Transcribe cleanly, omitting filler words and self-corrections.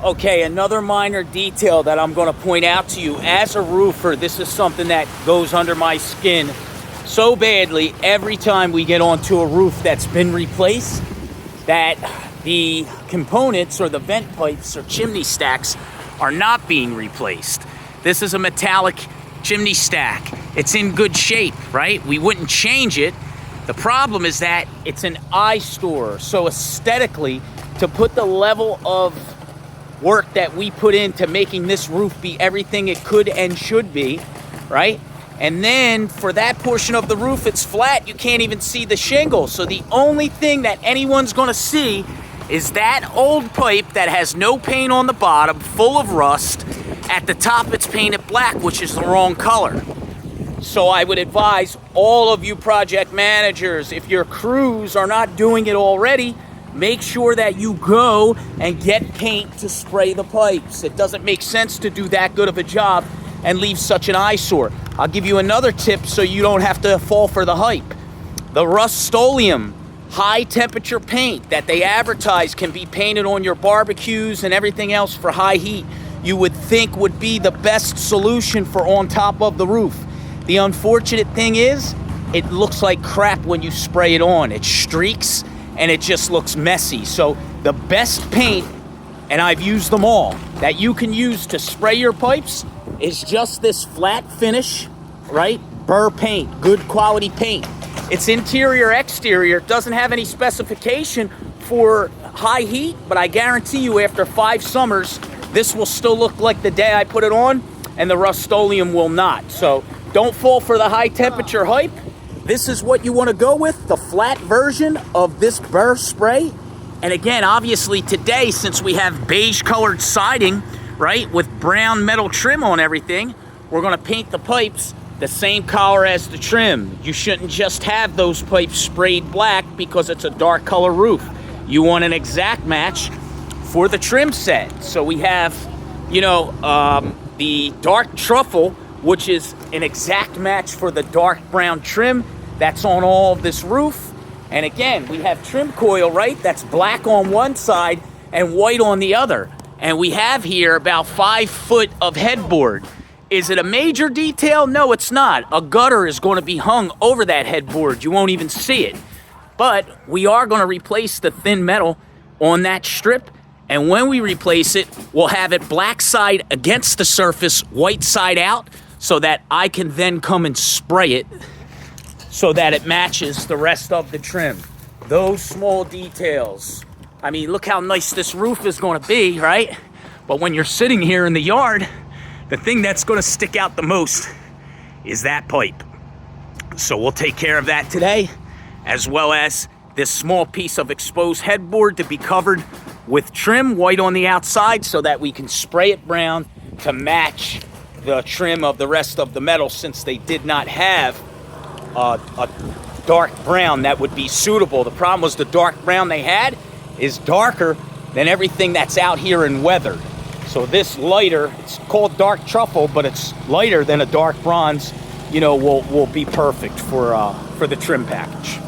Okay, another minor detail that I'm going to point out to you. As a roofer, this is something that goes under my skin so badly every time we get onto a roof that's been replaced, that the components or the vent pipes or chimney stacks are not being replaced. This is a metallic chimney stack. It's in good shape, right? We wouldn't change it. The problem is that it's an eyesore. So aesthetically, to put the level of work that we put into making this roof be everything it could and should be, right? And then for that portion of the roof, it's flat. You can't even see the shingle. So the only thing that anyone's gonna see is that old pipe that has no paint on the bottom, full of rust. At the top, it's painted black, which is the wrong color. So I would advise all of you project managers, if your crews are not doing it already, make sure that you go and get paint to spray the pipes. It doesn't make sense to do that good of a job and leave such an eyesore. I'll give you another tip so you don't have to fall for the hype. The Rust-Oleum high temperature paint that they advertise can be painted on your barbecues and everything else for high heat, you would think would be the best solution for on top of the roof. The unfortunate thing is, it looks like crap when you spray it on. It streaks and it just looks messy. So the best paint, and I've used them all, that you can use to spray your pipes is just this flat finish, right? Burr paint, good quality paint. It's interior, exterior. It doesn't have any specification for high heat, but I guarantee you after 5 summers, this will still look like the day I put it on, and the Rust-Oleum will not. So don't fall for the high temperature hype. This is what you want to go with, the flat version of this Burr spray. And again, obviously today, since we have beige colored siding, right, with brown metal trim on everything, we're going to paint the pipes the same color as the trim. You shouldn't just have those pipes sprayed black because it's a dark color roof. You want an exact match for the trim set. So we have, the dark truffle, which is an exact match for the dark brown trim that's on all of this roof. And again, we have trim coil, right? That's black on one side and white on the other. And we have here about 5 foot of headboard. Is it a major detail? No, it's not. A gutter is going to be hung over that headboard. You won't even see it. But we are going to replace the thin metal on that strip. And when we replace it, we'll have it black side against the surface, white side out, so that I can then come and spray it so that it matches the rest of the trim. Those small details. I mean, look how nice this roof is going to be, right? But when you're sitting here in the yard, the thing that's going to stick out the most is that pipe. So we'll take care of that today, as well as this small piece of exposed headboard to be covered with trim, white on the outside, so that we can spray it brown to match the trim of the rest of the metal, since they did not have a dark brown that would be suitable. The problem was the dark brown they had is darker than everything that's out here in weather. So this lighter, it's called dark truffle, but it's lighter than a dark bronze, will be perfect for the trim package.